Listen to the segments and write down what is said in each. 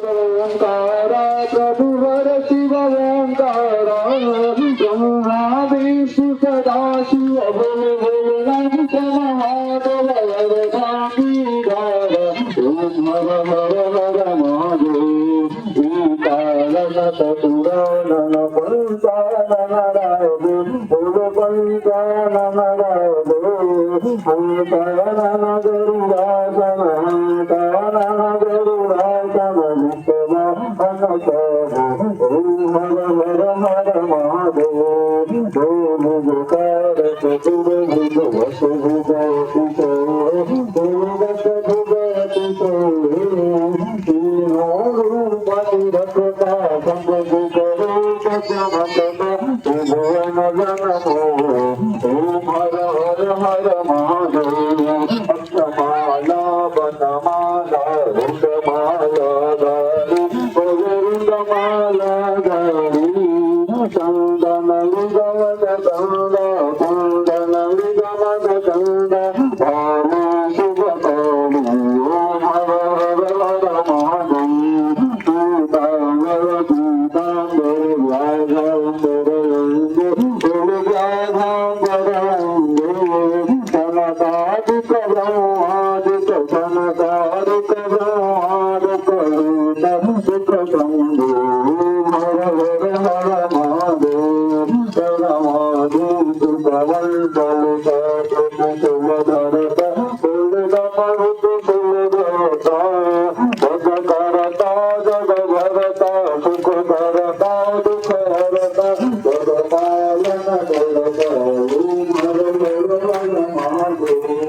ओंकारा प्रभुवर शिव ओंकारा ब्रह्मा विष्णु सदा शिव बोल भोलेनाथ महादेव हर भागीदार ओम हर हर हर महादेव ओंकार सतपुराणन पंचानन रायदे बोल पंचानन रायदे ओंकारानन गरुडासन ओंकारानन गरुडासन ओम हर हर हर महादेव बोल गोकार चतुर्भुज वसुभुज भुगति तीनों रूपति रखता संभु करो भुवन जनमो ओम हर हर हर महादेव अक्षमाला बनमाला रुद्रमाला माला गौरी चंदन गमन गंग कुंदन गमन गंग भाव शुभ कौड़ी ओम हर हर हर महादेव पीतांबर पीतांबर व्याघांबर व्याघांबर सनकादिक ब्रह्मादिक सनकादिक ब्रह्मादिक सुख शंभो हर हर हर महादेव महादेव सुखवंतल सुभधरत सुलगमरुत सुलभरता जग करता जग भरता सुख करता दुख हरता जग पालन करता ओम हर हर हर महादेव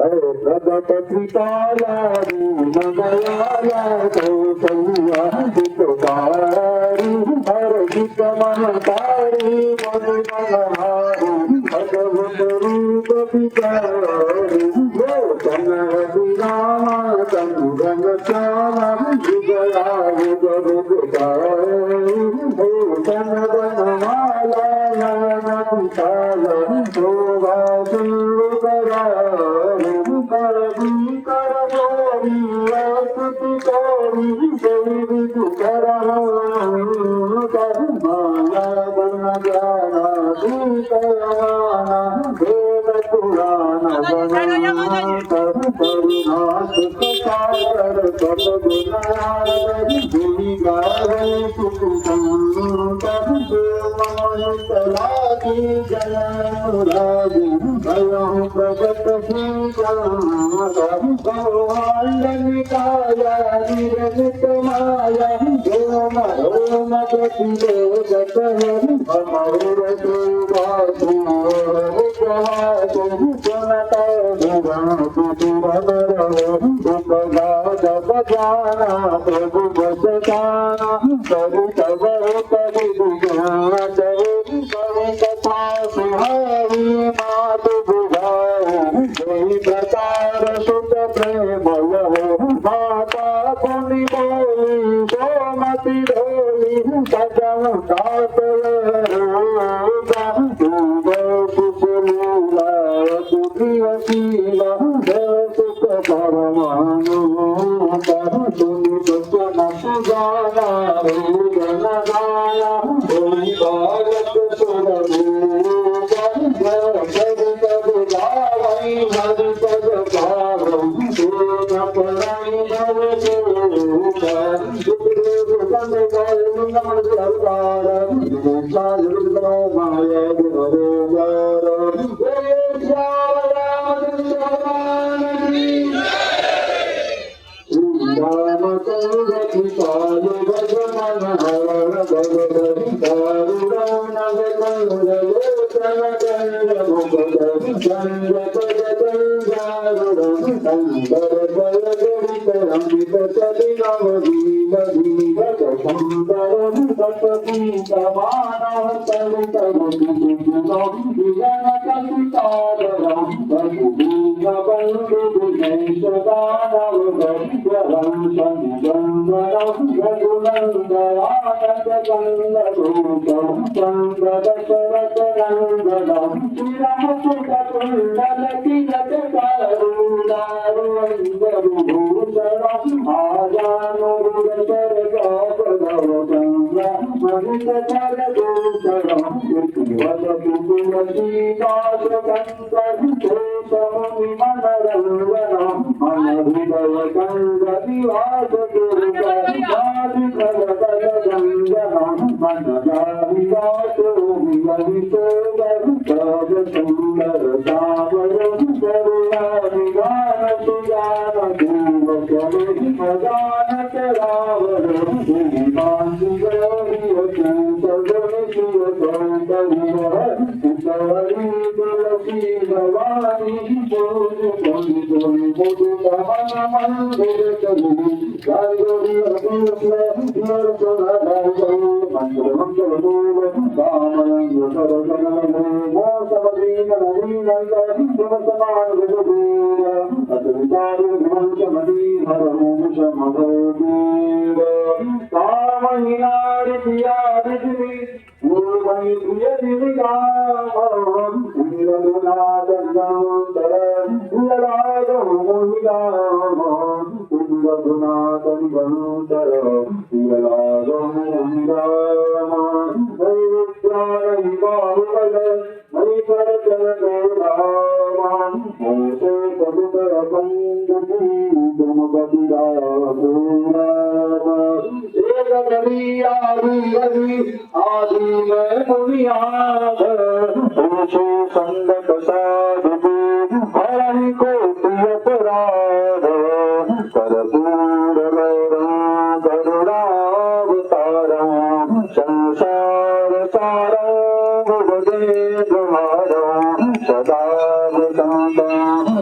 प्रगट कृपाला दीनदयाला कौशल्या हितकारी हरजित महतारी मनि मनहारी भगवत रूप विचारी लोचन विरामा संगम श्यामा विजया विजय भूषण वनमाला नयन विशाला शोभा सुंदरा कर गोरी स्तुति करी देवी तुकरा माया बन जाना दूतयाना देव पुराण बना करुणा सुख सागर सब गुणारी देवी गावे सुख चला की जय मुरारी भयं प्रगट गौहांडनिकाया निरमित माया रोम रोम प्रतिदेशत अमर सुभाषु उपवासु सुनता उपगाना प्रभु बसताना कवि तब कवि कथा सुहारी मात बुझाओ प्रकार सुत प्रेम माता पुनि बोली सोमति ढोली सजम सुशीला सुखीला सुख परमानु सुनि बचन सुजाना जन गाया भारत सुर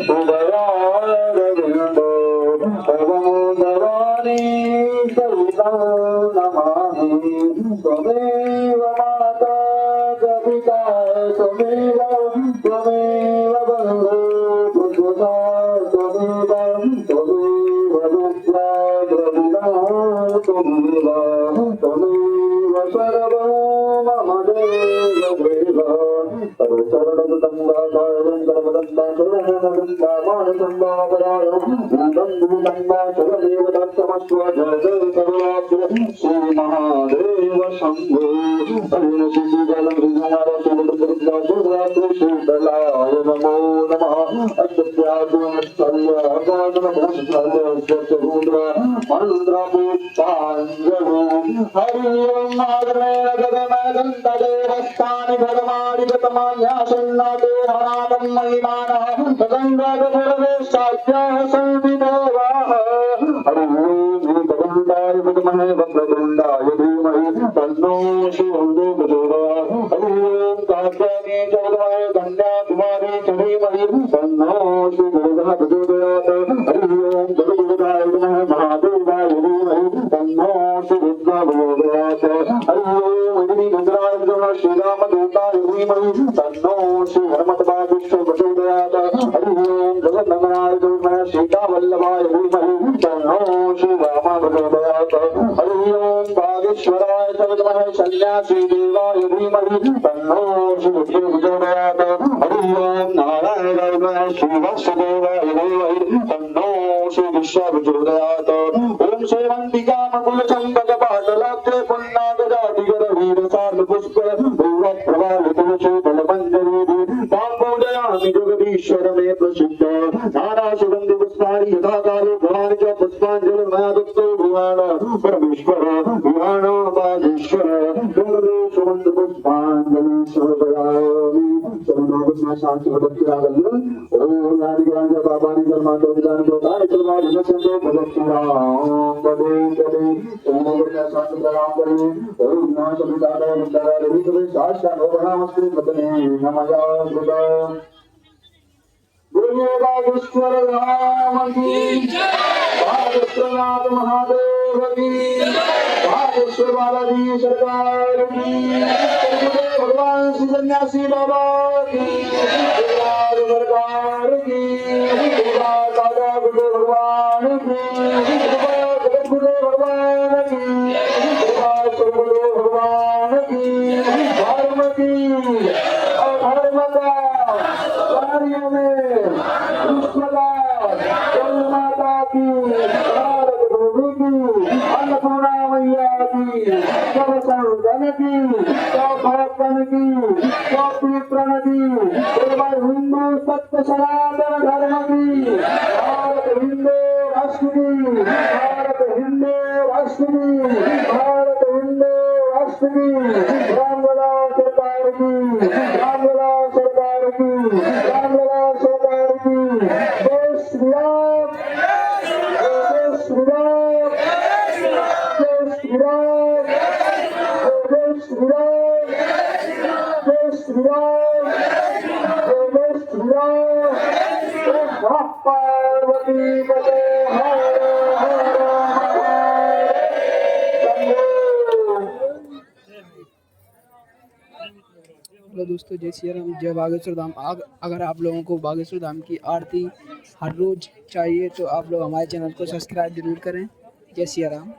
सदा नमामि त्वमेव माता च पिता त्वमेव बन्धु पुत्रः त्वमेव विद्या द्रविणः त्वमेव सर्वं मम देव सर्वशरणं दातारं सर्वदन्ता सर्वहरदन्तामानसंवापरायं भूतं सर्वदेव दत्तमस्व जय जय सर्वासुर श्री महादेव शम्भो अरुणसिंहजलं हृदयारसुरदुर्गा शीतलाय नमो नमः मंत्रपुष्पाञ्जलि हरि ओं नागमेण गगनगन्धदेवस्थानि भगवादिगतमान्यासन्नादो हरातं महिमानः तदङ्गगुरवेशाख्याः संविदेवाः हरि ओं गगनदाय विद्महे वक्रतुण्डाय धीमहि तन्नो शिवो प्रचोदयात् हरि ओं कात्यायने च विद्महे कन्याकुमारी च धीमहि तन्नो शिवो प्रचोदयात् हरि ओं जगद्गुरुदाय विद्महे महादेवाय धीमहि तन्नो शिवो प्रचोदयात् हरि ओं अग्निरुद्राय विद्महे श्रीरामदूताय धीमहि तन्नो श्रीहनुमत्पाद विष्णु प्रचोदयात् हरि ओं जगन्नाथाय विद्महे सीतावल्लभाय धीमहि तन्नो श्रीराम प्रचोदयात् हरि ओं बागेश्वराय च विद्महे सन्यासी देवाय धीमहि तन्नो श्रीविष्णु प्रचोदयात् हरि ओं नारायणाय विद्महे श्रीवासुदेवाय धीमहि तन्नो श्रीविष्णु प्रचोदयात् ओं श्रीमन्तिकामकुलचम्बकपाटलाब्धे पुण्णागजाधिगरवीरसार्धपुष्प भूवत्प्रभावितुलशोतलमञ्जरीति तां पूजयामि जगदीश्वर मे प्रसिद्ध नानासुगन्धि पुष्पाणि यथा काले भवानि च पुष्पाञ्जलिं मया दत्तो भुवान परमेश्वर भुवान बागेश्वर सुगन्ध पुष्पाञ्जलि समर्पयामि सर्वलोकस्य शान्ति भक्तिरागल्य ओम नादिगराज बाबानि कर्मांतो विधान दोताय सर्वादि नचंदो भक्तिराम बदे बदे सर्वलोकस्य शान्ति प्रणाम करें ओम नमः सविताय निदाय विष्णु शास्त्र नवनामस्ते मदने नमः गुदा बोलिए बागेश्वर धाम की बागेश्वरनाथ महादेव की बागेश्वर बालाजी सरकार की भगवान श्री सन्यासी बाबा की सरकार की दादा गुरु भगवान की जगत गुरु भगवान की गुरु भगवान की धर्म की अधर्म का कार्य में माता की भारत भूमि की अन्नपूर्णा मैया की सब संगन की सब भरतन की सब प्रण की केवल हिंदू सत्य सनातन धर्म की भारत हिंदू राष्ट्र की भारत हिंदू राष्ट्र की भारत हिंदू राष्ट्र की रामलला सरकार की रामलला सरकार की रामलला सरकार की जय श्री राम जय श्री राम जय श्री राम जय श्री राम जय श्री राम जय श्री राम पार्वती पते हर हर हेलो दोस्तों, जय श्री राम, जय बागेश्वर धाम। अगर आप लोगों को बागेश्वर धाम की आरती हर रोज चाहिए तो आप लोग हमारे चैनल को सब्सक्राइब जरूर करें। जय श्री राम।